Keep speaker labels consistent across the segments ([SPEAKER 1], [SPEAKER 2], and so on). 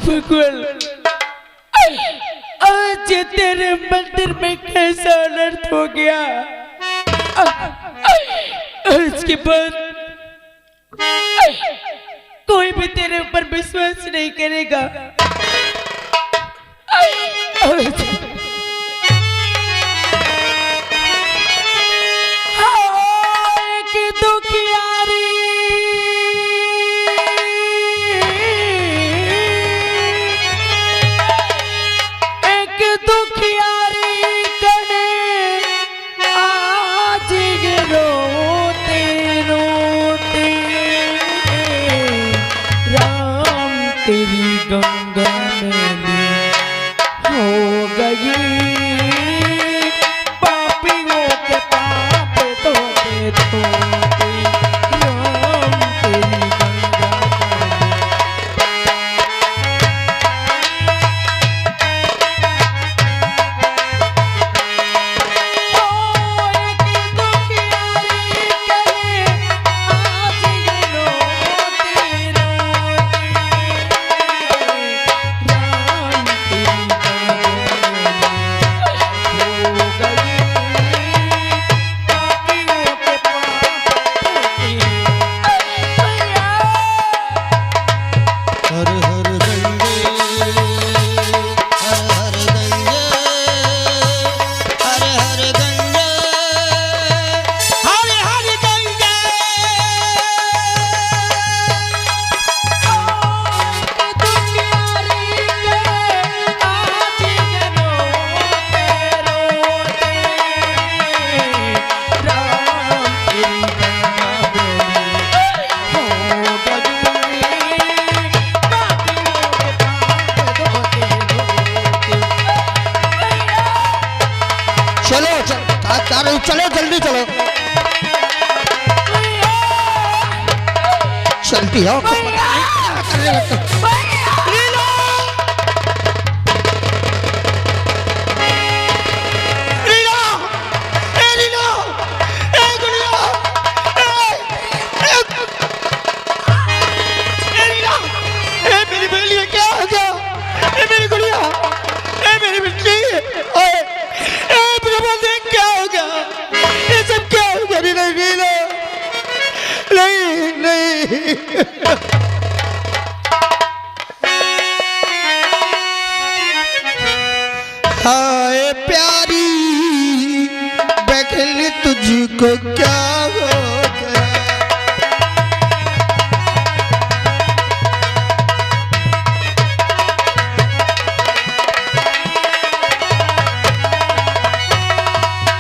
[SPEAKER 1] भगवान आज तेरे मंदिर में कैसा अनर्थ हो गया। उसके बाद कोई भी तेरे ऊपर विश्वास नहीं करेगा। तेरी गंगा मैली हो गई, पापियों के पाप धोते धोते राम तेरी गंगा
[SPEAKER 2] चलो जल्दी चलो, चलती हो हाय प्यारी बहन तुझको क्या हो गया।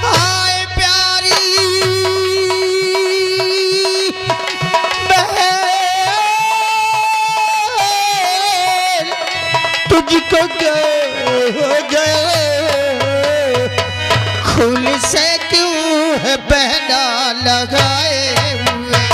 [SPEAKER 2] हाय प्यारी तुझको क्या हो गया, खून से क्यों है बहना लगाए हुए।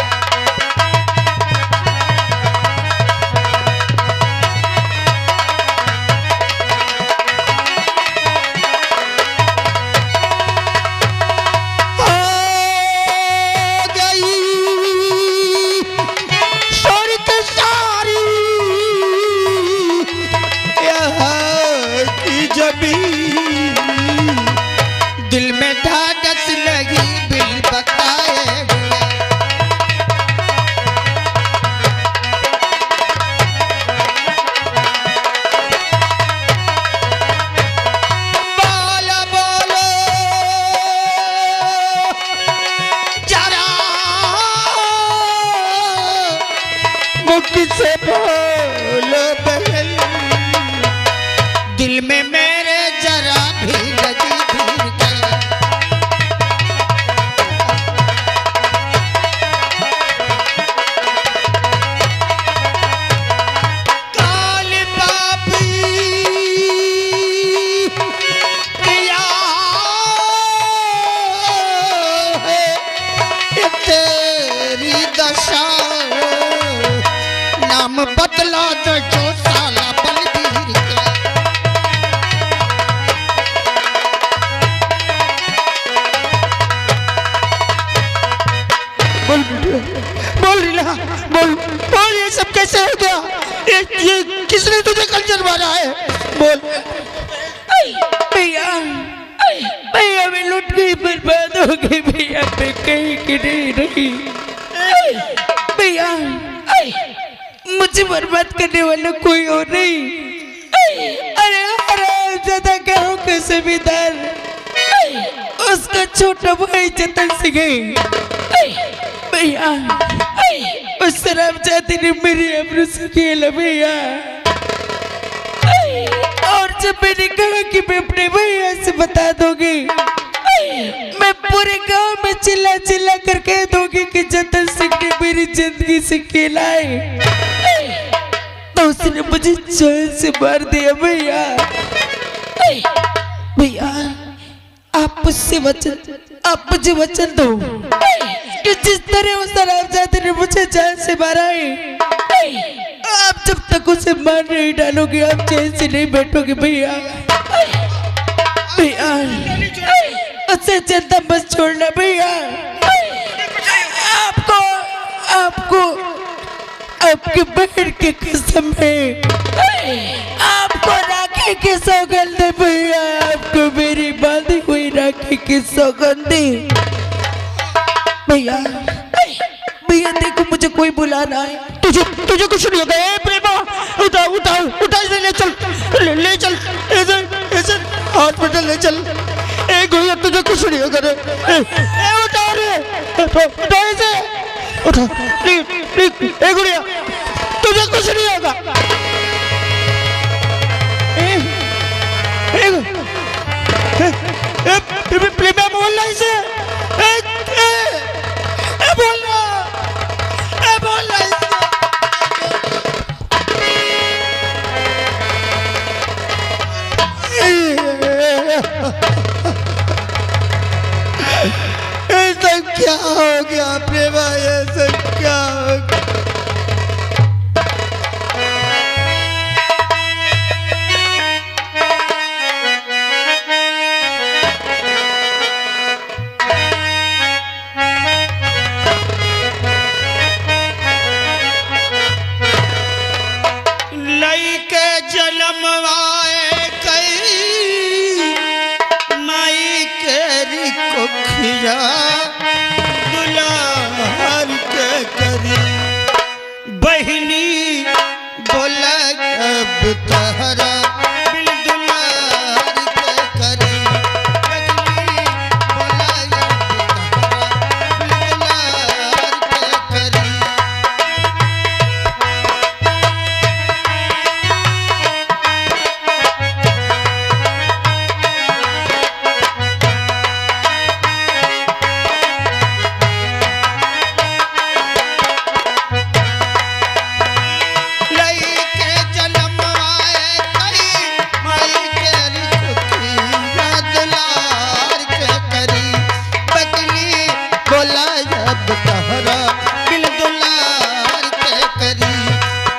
[SPEAKER 2] दिल में ढाढस लगी बिल बताए हुए। बोलो बोलो जरा मुख से बोलो बहन, दिल में मेरे जरा भी लगी नाम बदला दो जो साला बलबीर के। बोल बोल रीला, बोल बोल, ये सब कैसे हो गया। ये किसने तुझे कंजर मारा है? बोल।
[SPEAKER 1] भैया भैया मैं लुट गई, बर्बाद हो गई भैया, मैं कहीं की नहीं रही भैया। मुझे बर्बाद करने वाला कोई और नहीं। अरे ज्यादा गाँव का जमींदार, उसका छोटा भाई जतन सिंह भैया, उस शराब जाती ने मेरी अमृत से खेला भैया। और जब मैंने कहा कि मैं अपने भैया से बता दूंगी, मैं पूरे गांव में चिल्ला चिल्ला कर कह दूंगी कि जतन सिंह ने मेरी जिंदगी से खेला है, तो उसने मुझे जान से मार दिया भैया। भैया आप मुझसे वचन, आप मुझे वचन दो कि जिस तरह उस शराबजादे ने मुझे जान से मारा है, आप जब तक उसे मार नहीं डालोगे आप चैन से नहीं बैठोगे भैया। भैया उसे जिंदा मत छोड़ना भैया। आपको आपको आपके बहन की कसम है, आपको राखी की सौगंध है भैया, आपको मेरी बांधी हुई राखी की सौगंध है भैया। भैया देखो मुझे कोई बुलाना है।
[SPEAKER 2] तुझे कुछ नहीं होगा। ए प्रेमा, उठा उठा उठा, इसे ले चल, ले चल, ऐसे हॉस्पिटल ले चल। ए गुड़िया तुझे कुछ नहीं होगा रे। उठा रे, उठा इसे, उठा प्लीज। ए गुड़िया तुझे कुछ नहीं होगा। प्रेमा बोल रहा इसे, बोल रहा ऐसा क्या हो गया प्रेमा, ऐसा क्या हो गया? लई के जन्मवाए कई माई केरी कोखिया, दुलार के करी बहनी बोला अब तहरा बिल दुलार के करी,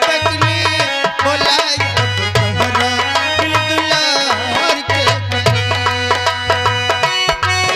[SPEAKER 2] बहनी बोला अब तहरा बिल दुलार के करी।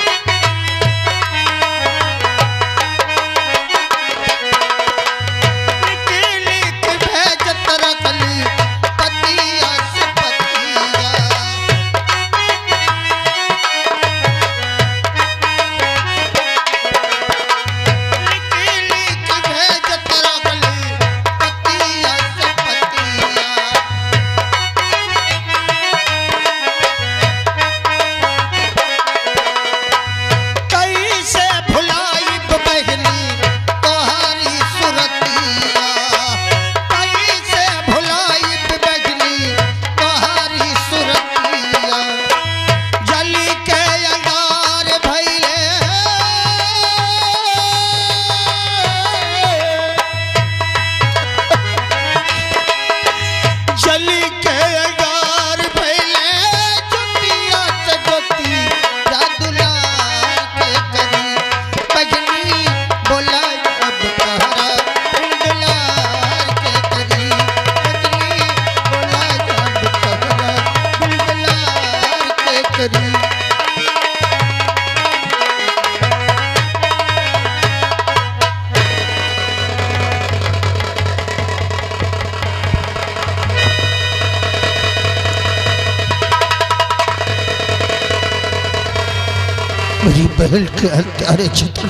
[SPEAKER 2] मेरी बहन के हत्यारे छतर,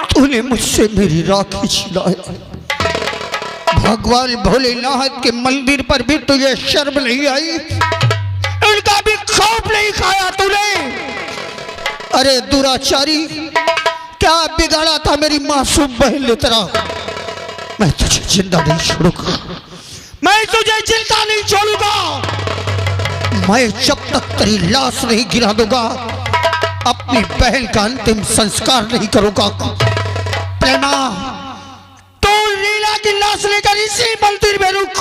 [SPEAKER 2] तूने मुझसे मेरी राखी छिनाई। भगवान भोलेनाथ के मंदिर पर भी तुझे शर्म नहीं आई, उनका भी खौफ नहीं खाया तूने। अरे दुराचारी, क्या बिगाड़ा था मेरी मासूम बहन ने तेरा? मैं तुझे जिंदा नहीं छोड़ूंगा, मैं तुझे जिंदा नहीं छोड़ूंगा। मैं जब तक तेरी लाश नहीं गिरा दूंगा अपनी बहन का अंतिम संस्कार नहीं करूंगा। प्रेमा, तू लीला की लाश लेकर इसी मंदिर में रुक,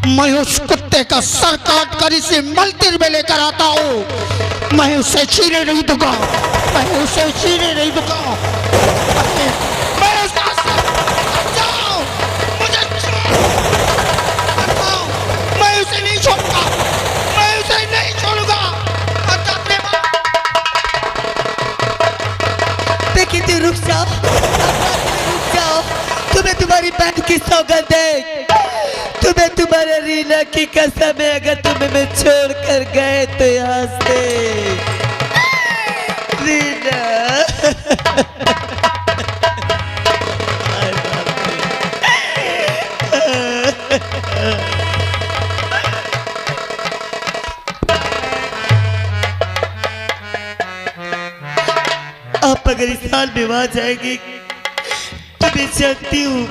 [SPEAKER 2] मैं उस कुत्ते का सर काट कर इसी मंदिर में लेकर आता हूँ। मैं उसे छीने नहीं दूंगा, मैं उसे छीने नहीं दूंगा। मैं उसका सर जाओ, मुझे मैं उसे नहीं छोड़ूंगा, मैं उसे नहीं छोड़ूंगा।
[SPEAKER 1] देखिए तू रुक जाओ, रुक जाओ। तुम्हें तुम्हारी बहन की सौगंध है, तुम्हें तुम्हारे रीना की कसम है, अगर तुम्हें मैं छोड़ कर गए तो यहाँ से रीना। आप अगर इस हाल में वहां जाएंगे तो मैं जानती हूँ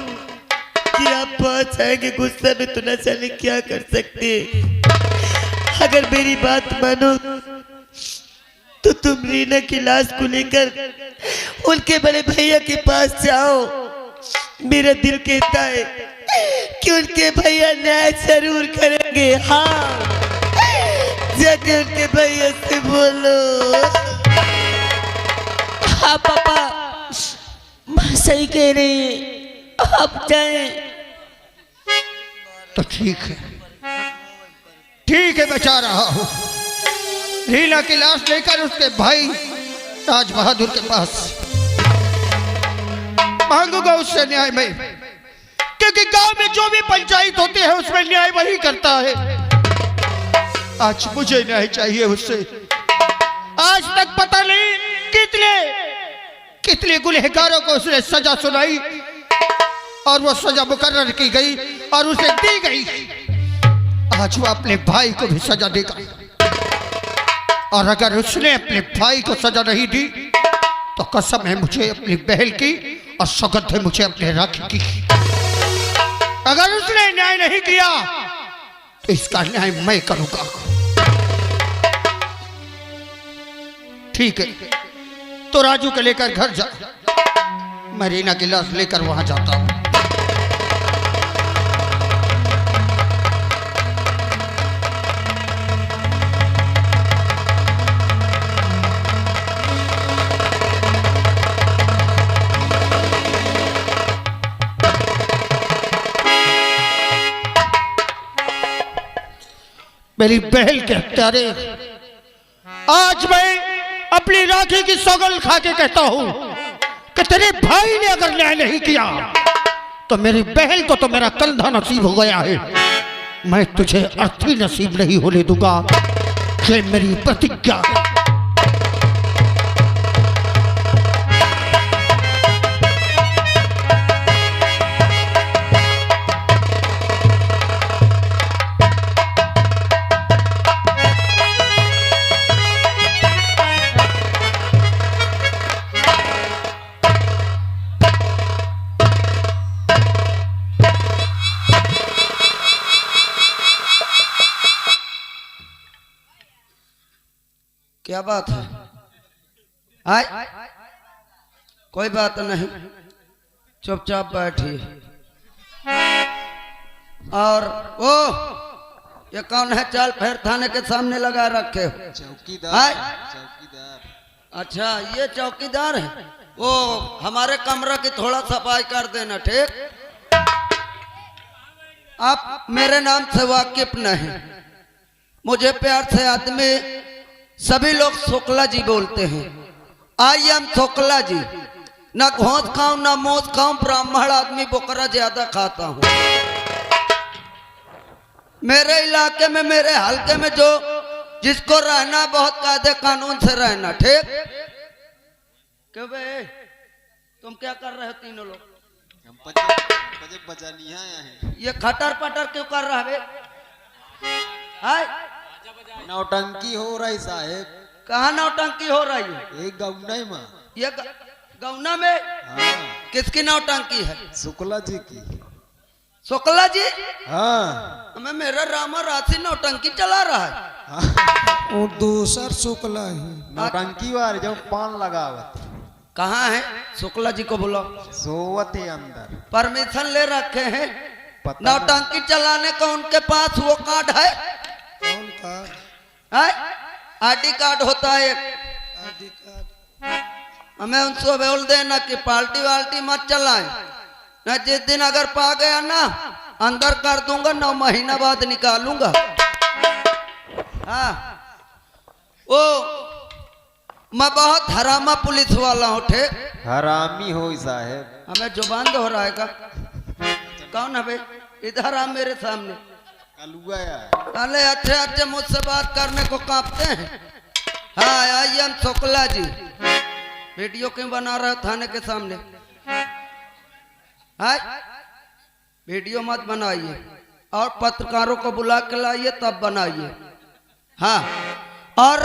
[SPEAKER 1] कि आप पहुंच जाएंगे, गुस्सा में तो न जाने क्या कर सकते। अगर मेरी बात मानो तो तुम रीना की लाश को लेकर उनके बड़े भैया के पास जाओ। मेरा दिल कहता है कि उनके भैया न्याय जरूर करेंगे। हाँ, जाके उनके भैया से बोलो। हाँ पापा, माँ सही कह रही है, आप जाएं।
[SPEAKER 2] तो ठीक है, बचा रहा हूँ। रीना की लाश लेकर उसके भाई राज बहादुर के पास मांगूंगा उससे न्याय में, क्योंकि गांव में जो भी पंचायत होती है उसमें न्याय वही करता है। आज मुझे न्याय चाहिए उससे। आज तक पता नहीं कितने गुनहगारों को उसने सजा सुनाई और वो सजा मुकर्रर की गई और उसे दी गई। आज वो अपने भाई को भी सजा देगा, और अगर उसने अपने भाई को सजा नहीं दी तो कसम है मुझे अपनी बहन की और सौगंध है मुझे अपने राखी की। अगर उसने न्याय नहीं किया तो इसका न्याय मैं करूंगा। ठीक है, तो राजू के लेकर घर जा, मैं रीना की लाश लेकर वहां जाता हूं। मेरी बहन के हत्यारे, आज मैं अपनी राखी की सौगंध खा के कहता हूं कि तेरे भाई ने अगर न्याय नहीं किया तो मेरी बहन को तो मेरा कंधा नसीब हो गया है। मैं तुझे अर्थी नसीब नहीं होने दूंगा, ये मेरी प्रतिज्ञा है।
[SPEAKER 3] क्या बात है? आय, कोई बात नहीं, चुपचाप बैठिए। और वो ये कौन है चाल फेर थाने के सामने लगा रखे हो?
[SPEAKER 4] चौकीदार।
[SPEAKER 3] अच्छा, ये चौकीदार है। वो हमारे कमरा की थोड़ा सफाई कर देना, ठीक? आप मेरे नाम से वाकिफ नहीं, मुझे प्यार से आदमी सभी लोग शुक्ला जी बोलते हैं। आई एम शुक्ला जी। ना घोंस खाऊं ना मोस खाऊं, ब्राह्मण आदमी बकरा ज्यादा खाता हूं। मेरे इलाके में, मेरे हल्के में जो जिसको रहना बहुत कायदे कानून से रहना, ठीक? क्यों बे, तुम क्या कर रहे हो तीनों लोग?
[SPEAKER 2] हम बजे बजा लिया हैं।
[SPEAKER 3] ये खटर पटर क्यों कर रहा है? हाय,
[SPEAKER 2] नौटंकी हो रही साहेब।
[SPEAKER 3] कहाँ नौटंकी हो रही है?
[SPEAKER 2] एक गौना में।
[SPEAKER 3] ये गौना में
[SPEAKER 2] हाँ।
[SPEAKER 3] किसकी नौटंकी है?
[SPEAKER 2] शुक्ला जी की।
[SPEAKER 3] शुक्ला जी?
[SPEAKER 2] हाँ।
[SPEAKER 3] हमें मेरा रामा राशि नौटंकी चला रहा है।
[SPEAKER 2] हाँ।
[SPEAKER 4] और दूसर शुक्ला है।
[SPEAKER 2] नौटंकी वाले जब पान लगावत।
[SPEAKER 3] कहाँ है? शुक्ला जी को बुलाओ।
[SPEAKER 2] सोवत है अंदर।
[SPEAKER 3] परमिशन ले रखे हैं
[SPEAKER 2] पता
[SPEAKER 3] नौटंकी चलाने का, उनके पास वो कार्ड है?
[SPEAKER 4] कौन कार्ड?
[SPEAKER 3] है? आईडी कार्ड होता है एक।
[SPEAKER 4] ID card.
[SPEAKER 3] हमें उनसे बोल देना कि पार्टी वाल्टी मत चलाएं, न जिस दिन अगर पा गया ना अंदर कर दूंगा, 9 महीना बाद निकालूंगा। हाँ, ओ मैं बहुत हरामा पुलिस वाला हूँ, ठीक?
[SPEAKER 2] हरामी हो साहेब।
[SPEAKER 3] हमें जुबान दोहराएगा। कौन है भाई? इधर आ मेरे सामने।
[SPEAKER 2] कलुआ यार।
[SPEAKER 3] अरे अच्छे अच्छे मुझसे बात करने को कांपते हैं। हाँ, I am Shukla ji. Video क्यों बना रहे हो थाने के सामने? हाय, वीडियो मत बनाइए और पत्रकारों को बुला के लाइए तब बनाइए। हाँ, और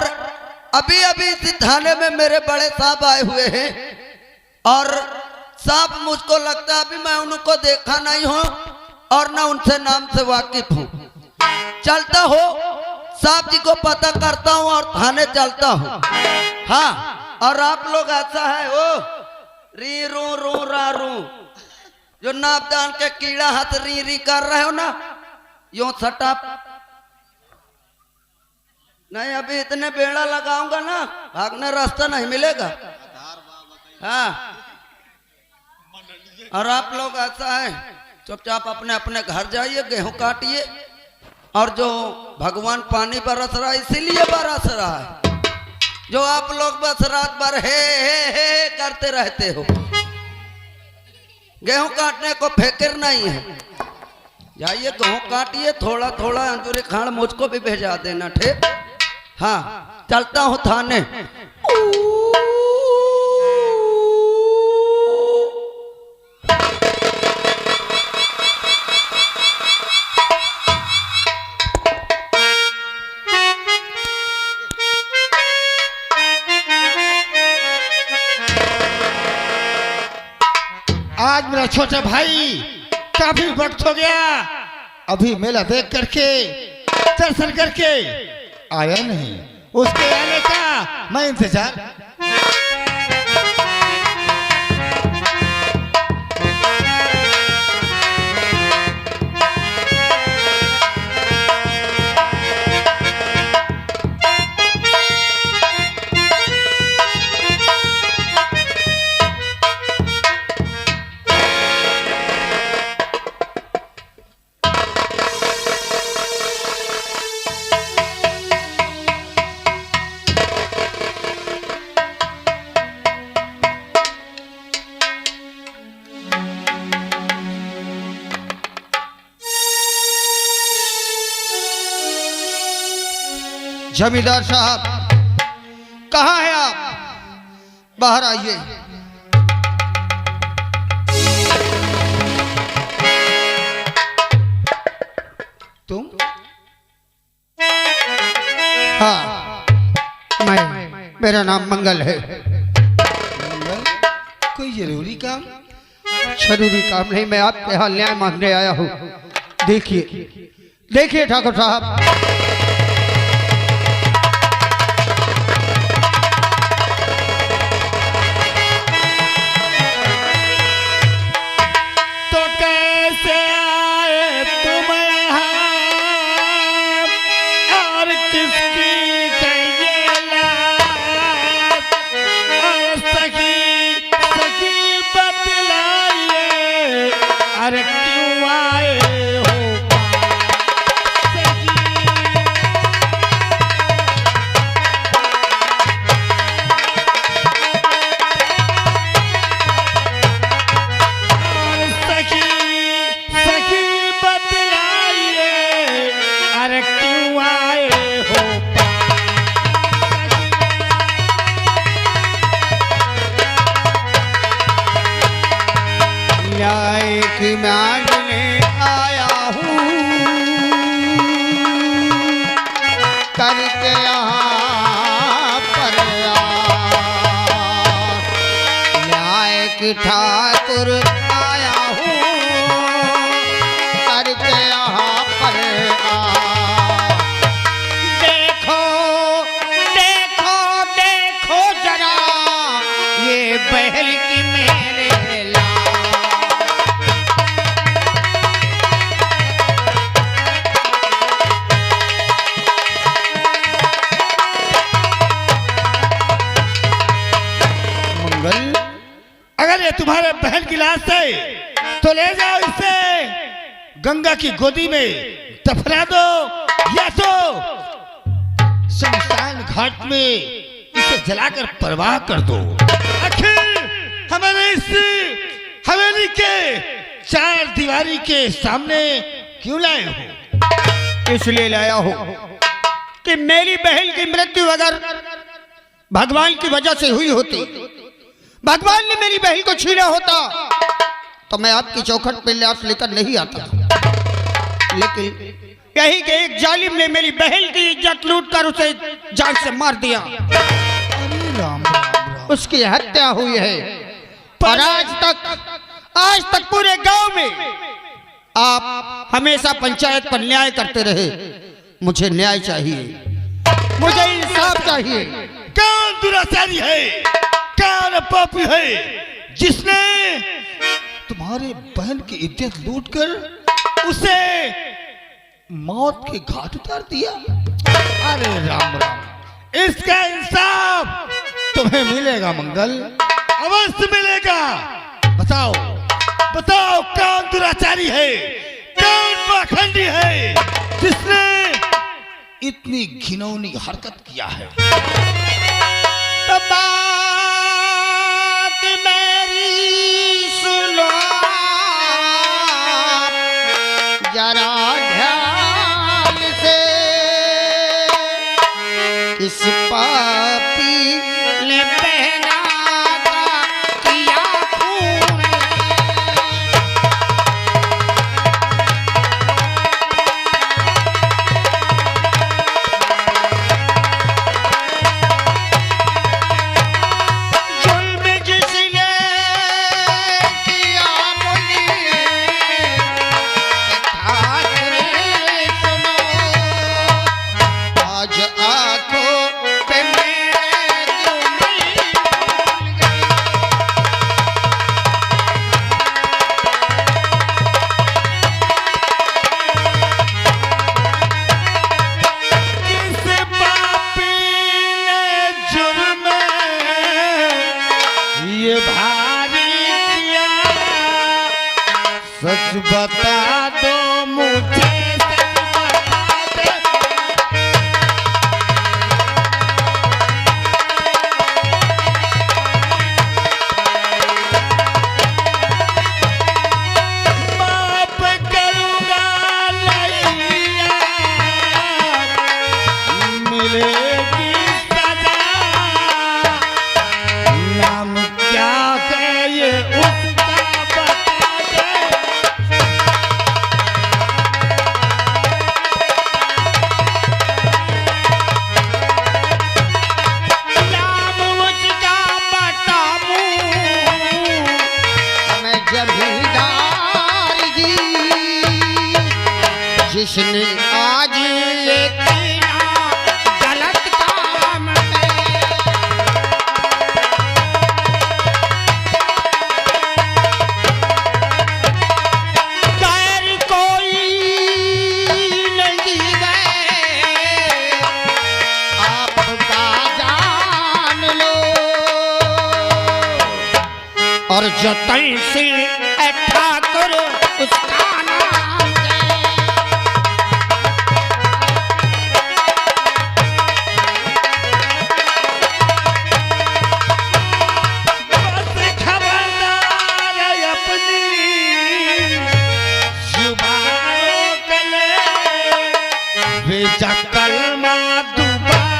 [SPEAKER 3] अभी अभी इस थाने में मेरे बड़े साहब आए हुए हैं और साहब मुझको लगता है अभी मैं उनको देखा नहीं हूं और ना उनसे नाम से वाकिफ हूं। चलता हो साहब जी को पता करता हूं और थाने चलता हूं। हाँ, और आप लोग ऐसा है ओ री रू रू रा रू, जो नापदान के कीड़ा हाथ री री कर रहे हो ना, यो सटा नहीं। अभी इतने बेड़ा लगाऊंगा ना, भागने रास्ता नहीं मिलेगा। हाँ, और आप लोग ऐसा है चुपचाप अपने अपने घर जाइए, गेहूं काटिए। और जो भगवान पानी बरस रहा है इसीलिए बरस रहा है, जो आप लोग बस रात भर हे करते रहते हो। गेहूं काटने को फिक्र नहीं है, जाइए गेहूं काटिए, थोड़ा थोड़ा अंजूरी खाड़ मुझको भी भेजा देना, ठीक? हाँ, चलता हूं थाने।
[SPEAKER 2] आज मेरा छोटा भाई काफी वक्त हो गया, अभी मेला देख करके दर्शन करके आया नहीं। उसके आने का मैं इंतजार।
[SPEAKER 3] जमींदार साहब, कहाँ हैं आप? बाहर आइए। तुम? हाँ, मेरा नाम मंगल है। मंगल? कोई जरूरी काम? जरूरी काम नहीं, मैं आपके यहाँ न्याय मांगने आया हूँ। देखिए देखिए ठाकुर साहब,
[SPEAKER 2] अरे क्यों आए हो? यहाँ पर न्याय की ठाकुर आया हूँ करके यहाँ पर देखो देखो देखो जरा ये बहल की मेरे लाल।
[SPEAKER 5] अगर ये तुम्हारे बहन की लाश है तो ले जाओ इसे गंगा की गोदी में दफना दो या तो शमशान घाट में इसे जलाकर परवाह कर दो। आखिर हमारे इस हवेली के चार दीवारी के सामने क्यों लाए हो?
[SPEAKER 2] इसलिए लाया हूं कि मेरी बहन की मृत्यु अगर भगवान की वजह से हुई होती, भगवान ने मेरी बहन को छीना होता तो मैं आपकी चौखट पे लाश लेकर नहीं आता। लेकिन यही के एक जालिम ने मेरी बहन की इज्जत लूटकर उसे जान से मार दिया। उसकी हत्या हुई है और आज तक पूरे गांव में आप हमेशा पंचायत पर न्याय करते रहे। मुझे न्याय चाहिए, मुझे इंसाफ चाहिए।
[SPEAKER 5] कौन दुराचारी है, कौन पापी है जिसने तुम्हारे बहन की इज्जत लूटकर उसे मौत के घाट उतार दिया? अरे राम राम, इसका इंसाफ तुम्हें मिलेगा मंगल, अवश्य मिलेगा। बताओ बताओ कौन दुराचारी है, कौन पाखंडी है जिसने इतनी घिनौनी हरकत किया है?
[SPEAKER 2] तो बात मेरी सुनो जरा ध्यान से, किस पापी ने पहना था किया खून। जुल्म जिसने किया मुझे ठाकुर सुनो, आज आंखों पे मेरे तुम भूल गए।
[SPEAKER 5] किस पापी ने जुर्म ये भारी किया, सच बता दो मुझे, सच बता दो। माफ करूंगा लैया, मिलेगी सजा। नाम क्या है ये उसका बता दे।
[SPEAKER 2] नाम उसका बताऊं मैं जमींदार जी, जिसने आज ये किया गलत काम में। गैर कोई नहीं गए, आपका जान लो और जतन से ठाकुर उसका नाम ले।
[SPEAKER 5] बस खबरदार अपनी जुबानों के ले, बेजा कलमा दोबारा।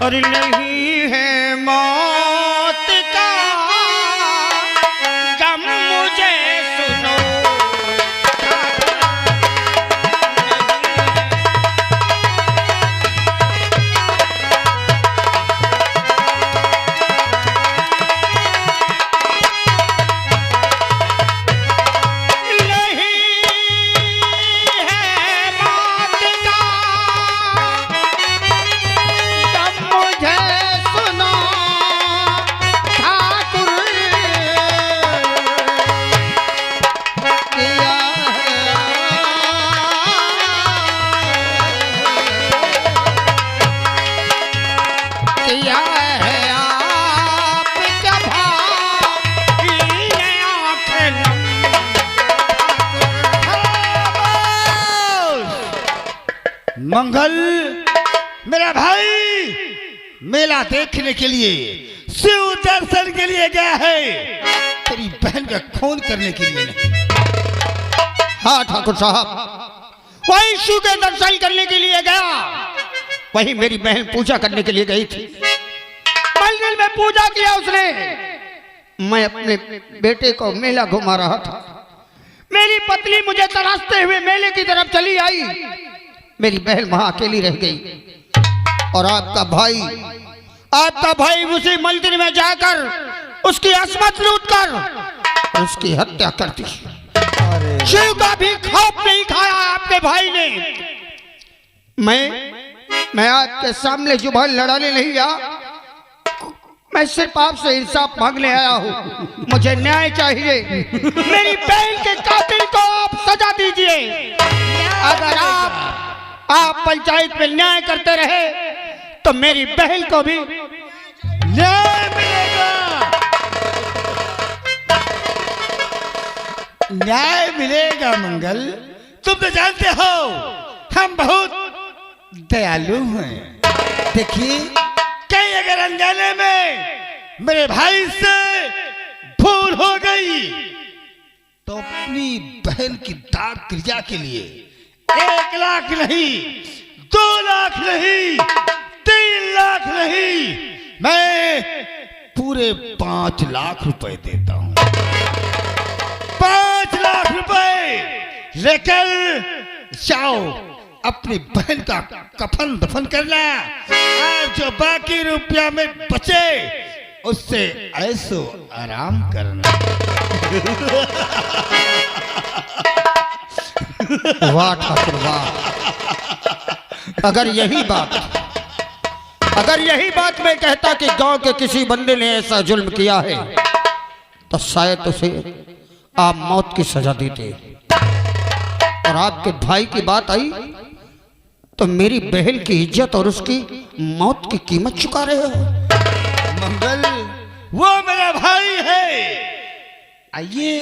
[SPEAKER 2] और नहीं है मौत का गम मुझे सुनो।
[SPEAKER 5] मंगल मेरा भाई मेला देखने के लिए, शिव दर्शन के लिए गया है, तेरी बहन का खून करने के लिए नहीं।
[SPEAKER 2] हाँ ठाकुर साहब, वही शिव के दर्शन करने के लिए गया, वही मेरी बहन पूजा करने के लिए गई थी। मंदिर में पूजा किया उसने, मैं अपने बेटे को मेला घुमा रहा था। मेरी पत्नी मुझे तराशते हुए मेले की तरफ चली आई, मेरी बहन वहां अकेली रह गई। और आपका भाई उसी मंदिर में जाकर उसकी असमत लूट कर उसकी हत्या कर दी। शिव का भी खौफ नहीं खाया आपके भाई ने। मैं आपके सामने जुबान लड़ाने नहीं आया, मैं सिर्फ आपसे इंसाफ मांगने आया हूँ। मुझे न्याय चाहिए। मेरी बहन के कातिल को आप सजा दीजिए। अगर आप पंचायत में न्याय करते रहे तो मेरी बहन को भी
[SPEAKER 5] न्याय मिलेगा, न्याय मिलेगा। मंगल, तुम तो जानते हो हम बहुत दयालु हैं। देखिए, कहीं अगर अनजाने में मेरे भाई से भूल हो गई तो अपनी बहन की दाह क्रिया के लिए 1 लाख नहीं, 2 लाख नहीं, 3 लाख नहीं, मैं पूरे 5 लाख रुपए देता हूं। 5 लाख रुपए लेकर जाओ, अपनी बहन का कफन दफन करना, और जो बाकी रुपया में बचे उससे ऐसो आराम करना।
[SPEAKER 2] वाह ठाकुर वाह। अगर यही बात मैं कहता कि गांव के किसी बंदे ने ऐसा जुल्म किया है तो शायद उसे आप मौत की सजा देते। और आपके भाई की बात आई तो मेरी बहन की इज्जत और उसकी मौत की कीमत चुका रहे हो।
[SPEAKER 5] मंगल, वो मेरा भाई है। आइए,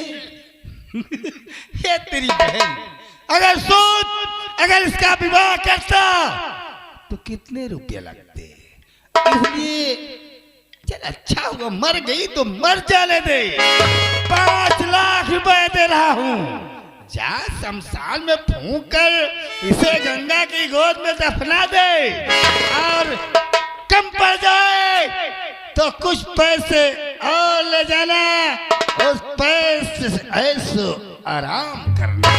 [SPEAKER 5] ये तेरी बहन। अगर इसका विवाह करता तो कितने रुपये लगते? इसलिए चल अच्छा हुआ मर गई तो मर जाने दे। 5 लाख रुपए दे रहा हूं, जा शमशान में फूंक कर इसे गंगा की गोद में दफना दे, और कम पड़ जाए तो कुछ पैसे और ले जाना, उस पैसे से ऐसो आराम करना।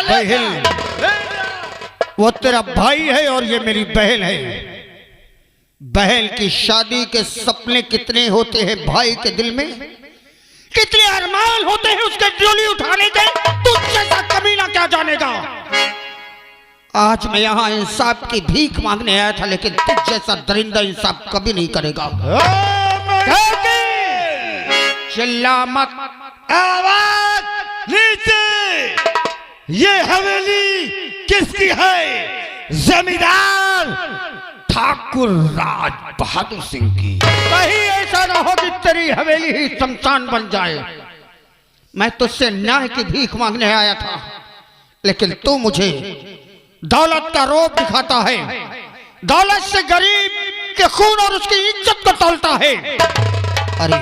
[SPEAKER 2] बहन, वो तेरा भाई है और ये मेरी बहन है। बहन की शादी के सपने कितने होते हैं भाई के दिल में, कितने अरमान होते हैं उसके डोली उठाने के, तुझ जैसा कमीना क्या जानेगा। आज मैं यहाँ इंसाफ की भीख मांगने आया था, लेकिन तुझ जैसा दरिंदा इंसाफ कभी नहीं करेगा। चिल्ला मत।
[SPEAKER 5] आवाज नीचे। ये हवेली किसकी है? जमींदार ठाकुर राज बहादुर सिंह की।
[SPEAKER 2] कहीं ऐसा ना हो कि तेरी हवेली ही शमशान बन जाए। मैं तुझसे न्याय की भीख मांगने आया था, लेकिन तू मुझे दौलत का रोब दिखाता है, दौलत से गरीब के खून और उसकी इज्जत को तौलता है। अरे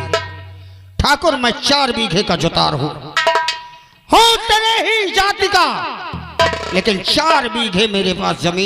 [SPEAKER 2] ठाकुर, मैं 4 बीघे का जुतार हूं तेरे ही जाति का, लेकिन 4 बीघे मेरे पास जमीन